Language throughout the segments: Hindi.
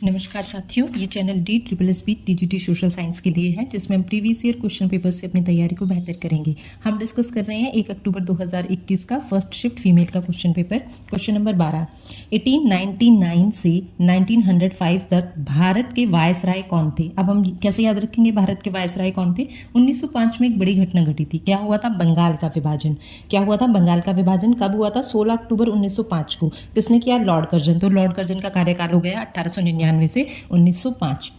नमस्कार साथियों, ये channel DSSB DGT social science के लिए है, जिसमें हम प्रीवियस ईयर क्वेश्चन पेपर से अपनी तैयारी को बेहतर करेंगे। हम डिस्कस कर रहे हैं 1 अक्टूबर 2021 का फर्स्ट शिफ्ट फीमेल का क्वेश्चन पेपर। क्वेश्चन नंबर 12, 1899 से 1905 तक भारत के वायसराय कौन थे। अब हम कैसे याद रखेंगे भारत के वायसराय कौन थे। 1905 में एक बड़ी घटना घटी थी। क्या हुआ था? बंगाल का विभाजन। क्या हुआ था? बंगाल का विभाजन कब हुआ था? 16 अक्टूबर 1905 को। किसने किया? Lord Curzon. तो लॉर्ड कर्जन का कार्यकाल हो गया 1899 से 1905।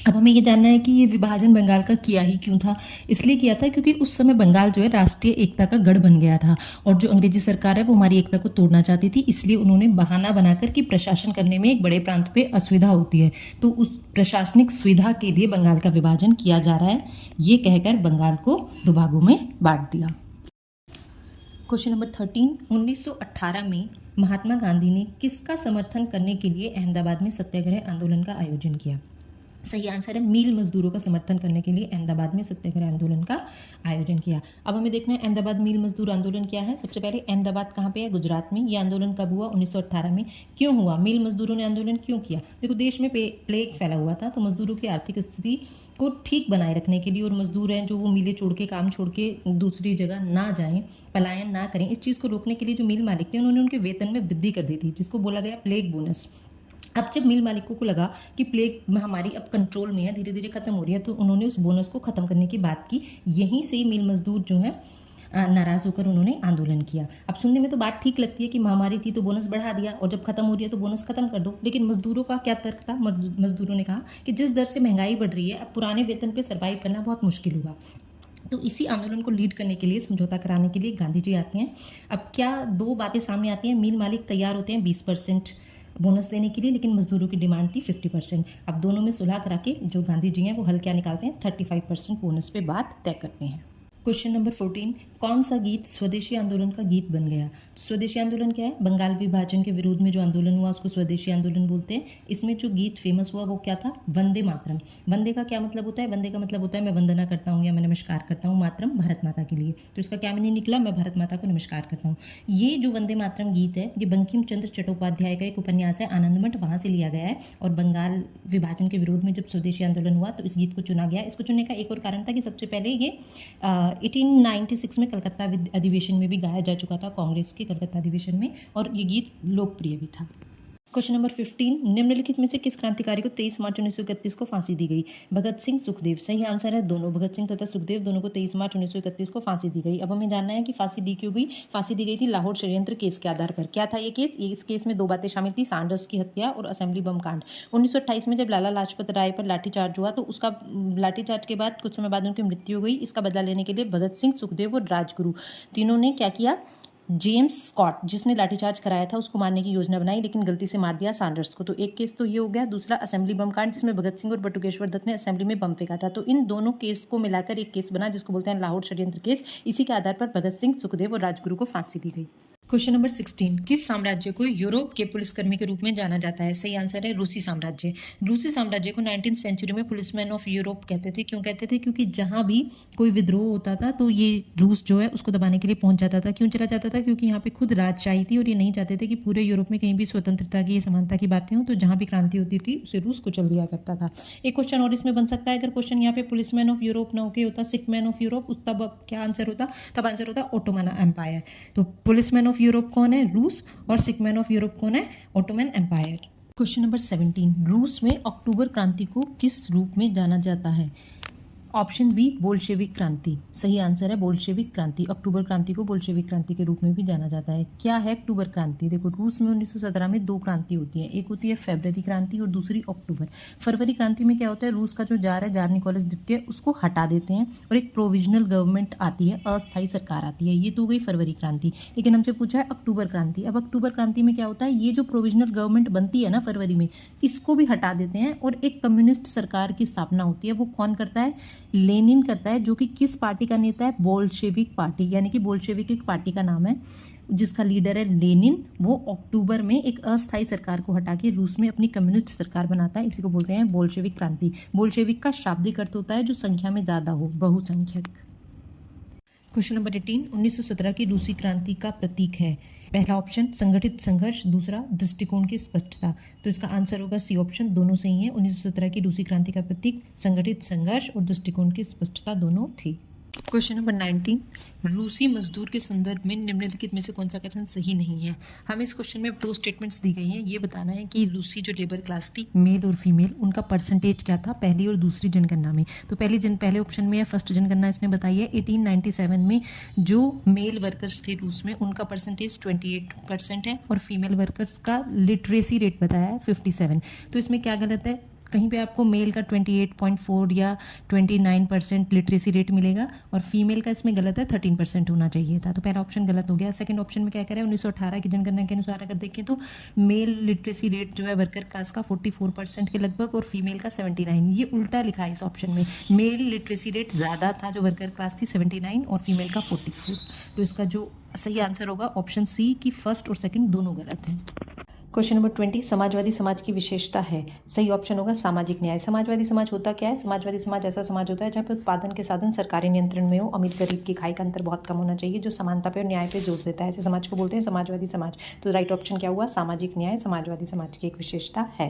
अब हमें ये जानना है कि ये विभाजन बंगाल का किया ही क्यों था। इसलिए किया था क्योंकि उस समय बंगाल जो है राष्ट्रीय एकता का गढ़ बन गया था, और जो अंग्रेजी सरकार है वो हमारी एकता को तोड़ना चाहती थी। इसलिए उन्होंने बहाना बनाकर कि प्रशासन करने में एक बड़े प्रांत पे असुविधा होती है, तो उस प्रशासनिक सुविधा के लिए बंगाल का विभाजन किया जा रहा है, ये कहकर बंगाल को दो भागों में बांट दिया। क्वेश्चन नंबर 13, 1918 में महात्मा गांधी ने किसका समर्थन करने के लिए अहमदाबाद में सत्याग्रह आंदोलन का आयोजन किया। सही आंसर है मील मजदूरों का समर्थन करने के लिए अहमदाबाद में सत्याग्रह आंदोलन का आयोजन किया। अब हमें देखना है अहमदाबाद मील मजदूर आंदोलन क्या है। सबसे पहले अहमदाबाद कहाँ पे है? गुजरात में। ये आंदोलन कब हुआ? 1918 में। क्यों हुआ? मील मजदूरों ने आंदोलन क्यों किया? देखो, देश में प्लेग फैला हुआ था, तो मजदूरों की आर्थिक स्थिति को ठीक बनाए रखने के लिए, और मजदूर हैं जो वो मिलें छोड़ के, काम छोड़ के दूसरी जगह ना जाएं, पलायन ना करें, इस चीज़ को रोकने के लिए जो मिल मालिक थे उन्होंने उनके वेतन में वृद्धि कर दी थी, जिसको बोला गया प्लेग बोनस। अब जब मिल मालिकों को लगा कि प्लेग महामारी अब कंट्रोल में है, धीरे धीरे खत्म हो रही है, तो उन्होंने उस बोनस को खत्म करने की बात की। यहीं से मिल मजदूर जो है नाराज होकर उन्होंने आंदोलन किया। अब सुनने में तो बात ठीक लगती है कि महामारी थी तो बोनस बढ़ा दिया, और जब खत्म हो रही है तो बोनस खत्म कर दो, लेकिन मजदूरों का क्या तर्क था? मजदूरों ने कहा कि जिस दर से महंगाई बढ़ रही है, अब पुराने वेतन पे सर्वाइव करना बहुत मुश्किल होगा। तो इसी आंदोलन को लीड करने के लिए, समझौता कराने के लिए गांधी जी आते हैं। अब क्या दो बातें सामने आती हैं। मिल मालिक तैयार होते हैं 20% बोनस देने के लिए, लेकिन मजदूरों की डिमांड थी 50%। अब दोनों में सुलह करा के जो गांधी जी हैं वो हल क्या निकालते हैं? 35% बोनस पे बात तय करते हैं। क्वेश्चन नंबर 14, कौन सा गीत स्वदेशी आंदोलन का गीत बन गया। तो स्वदेशी आंदोलन क्या है? बंगाल विभाजन के विरोध में जो आंदोलन हुआ उसको स्वदेशी आंदोलन बोलते हैं। इसमें जो गीत फेमस हुआ वो क्या था? वंदे मातरम। वंदे का क्या मतलब होता है? वंदे का मतलब होता है मैं वंदना करता हूँ या मैं नमस्कार करता हूँ मातरम, भारत माता के लिए। तो इसका क्या मीनिंग निकला? मैं भारत माता को नमस्कार करता हूँ। ये जो वंदे मातरम गीत है, ये बंकिम चंद्र चट्टोपाध्याय का एक उपन्यास है आनंदमठ, वहाँ से लिया गया है। और बंगाल विभाजन के विरोध में जब स्वदेशी आंदोलन हुआ तो इस गीत को चुना गया। इसको चुनने का एक और कारण था कि सबसे पहले ये 1896 में कलकत्ता अधिवेशन में भी गाया जा चुका था, कांग्रेस के कलकत्ता अधिवेशन में, और ये गीत लोकप्रिय भी था। क्वेश्चन नंबर 15, निम्नलिखित में से किस क्रांतिकारी को 23 मार्च 1931 को फांसी दी गई। भगत सिंह, सुखदेव। सही आंसर है दोनों, भगत सिंह तथा सुखदेव दोनों को 23 मार्च 1931 को फांसी दी गई। अब हमें जानना है कि फांसी दी क्यों गई। फांसी दी गई थी लाहौर षड्यंत्र केस के आधार पर। क्या था ये केस? इस केस में दो बातें शामिल थी, सैंडर्स की हत्या और असेंबली बम कांड। 1928 में जब लाला लाजपत राय पर लाठीचार्ज हुआ, तो उसका लाठीचार्ज के बाद कुछ समय बाद उनकी मृत्यु हो गई। इसका बदला लेने के लिए भगत सिंह, सुखदेव और राजगुरु तीनों ने क्या किया? जेम्स स्कॉट, जिसने लाठीचार्ज कराया था, उसको मारने की योजना बनाई, लेकिन गलती से मार दिया सैंडर्स को। तो एक केस तो ये हो गया। दूसरा असेंबली बम कांड, जिसमें भगत सिंह और बटुकेश्वर दत्त ने असेंबली में बम फेंका था। तो इन दोनों केस को मिलाकर एक केस बना, जिसको बोलते हैं लाहौर षड्यंत्र केस। इसी के आधार पर भगत सिंह, सुखदेव और राजगुरु को फांसी दी गई। क्वेश्चन नंबर 16, किस साम्राज्य को यूरोप के पुलिसकर्मी के रूप में जाना जाता है। सही आंसर है रूसी साम्राज्य। रूसी साम्राज्य को 19th सेंचुरी में पुलिसमैन ऑफ यूरोप कहते थे। क्यों कहते थे? क्योंकि जहां भी कोई विद्रोह होता था तो ये रूस जो है उसको दबाने के लिए पहुंच जाता था। क्यों चला जाता था? क्योंकि यहाँ पे खुद राजशाही थी, और ये नहीं चाहते थे कि पूरे यूरोप में कहीं भी स्वतंत्रता की, समानता की बातें हों, तो जहां भी क्रांति होती थी उसे रूस को चल दिया करता था। एक क्वेश्चन और इसमें बन सकता है, अगर क्वेश्चन यहाँ पे पुलिसमैन ऑफ यूरोप ना होके होता सिकमैन ऑफ यूरोप, तब क्या आंसर होता? तब आंसर होता ओटोमन एम्पायर। तो पुलिसमैन ऑफ यूरोप कौन है? रूस। और सिकमैन ऑफ यूरोप कौन है? Ottoman empire. क्वेश्चन नंबर 17, रूस में अक्टूबर क्रांति को किस रूप में जाना जाता है। ऑप्शन बी, बोल्शेविक क्रांति। सही आंसर है बोल्शेविक क्रांति। अक्टूबर क्रांति को बोल्शेविक क्रांति के रूप में भी जाना जाता है। क्या है अक्टूबर क्रांति? देखो, रूस में 1917 में दो क्रांति होती है, एक होती है फरवरी क्रांति और दूसरी अक्टूबर। फरवरी क्रांति में क्या होता है? रूस का जो जार है, जार निकोलस द्वितीय, उसको हटा देते हैं और एक प्रोविजनल गवर्नमेंट आती है, अस्थायी सरकार आती है। ये तो हो गई फरवरी क्रांति। लेकिन हमसे पूछा है अक्टूबर क्रांति। अब अक्टूबर क्रांति में क्या होता है? ये जो प्रोविजनल गवर्नमेंट बनती है ना फरवरी में, इसको भी हटा देते हैं और एक कम्युनिस्ट सरकार की स्थापना होती है। वो कौन करता है? लेनिन करता है, जो कि किस पार्टी का नेता है? बोल्शेविक पार्टी, यानी कि बोल्शेविक एक पार्टी का नाम है जिसका लीडर है लेनिन। वो अक्टूबर में एक अस्थायी सरकार को हटा के रूस में अपनी कम्युनिस्ट सरकार बनाता है। इसी को बोलते हैं बोल्शेविक क्रांति। बोल्शेविक का शाब्दिक अर्थ होता है जो संख्या में ज्यादा हो, बहुसंख्यक। क्वेश्चन नंबर 18 1917 की रूसी क्रांति का प्रतीक है। पहला ऑप्शन संगठित संघर्ष, दूसरा दृष्टिकोण की स्पष्टता। तो इसका आंसर होगा सी ऑप्शन, दोनों सही है। 1917 की रूसी क्रांति का प्रतीक संगठित संघर्ष और दृष्टिकोण की स्पष्टता दोनों थी। क्वेश्चन नंबर 19 रूसी मजदूर के संदर्भ में निम्नलिखित में से कौन सा कथन सही नहीं है। हमें इस क्वेश्चन में दो स्टेटमेंट्स दी गई हैं। ये बताना है कि रूसी जो लेबर क्लास थी, मेल और फीमेल, उनका परसेंटेज क्या था पहली और दूसरी जनगणना में। तो पहले ऑप्शन में है फर्स्ट जनगणना, इसने बताई है 1897 में जो मेल वर्कर्स थे रूस में, उनका परसेंटेज 28% है और फीमेल वर्कर्स का लिटरेसी रेट बताया है 57। तो इसमें क्या गलत है? कहीं पे आपको मेल का 28.4 या 29% लिटरेसी रेट मिलेगा और फीमेल का इसमें गलत है, 13% होना चाहिए था। तो पहला ऑप्शन गलत हो गया। सेकंड ऑप्शन में क्या करें, 1918 की जनगणना के अनुसार अगर देखें तो मेल लिटरेसी रेट जो है वर्कर क्लास का 44% के लगभग और फीमेल का 79। ये उल्टा लिखा है इस ऑप्शन में, मेल लिटरेसी रेट ज़्यादा था जो वर्कर क्लास थी 79 और फीमेल का 44। तो इसका जो सही आंसर होगा ऑप्शन सी की फर्स्ट और सेकंड दोनों गलत हैं। क्वेश्चन नंबर 20 समाजवादी समाज की विशेषता है। सही ऑप्शन होगा सामाजिक न्याय। समाजवादी समाज होता क्या है? समाजवादी समाज ऐसा समाज होता है जहाँ पे उत्पादन के साधन सरकारी नियंत्रण में हो, अमीर गरीब की खाई का अंतर बहुत कम होना चाहिए, जो समानता पे और न्याय पे जोर देता है। ऐसे समाज को बोलते हैं समाजवादी समाज। तो राइट ऑप्शन क्या हुआ? सामाजिक न्याय समाजवादी समाज की एक विशेषता है।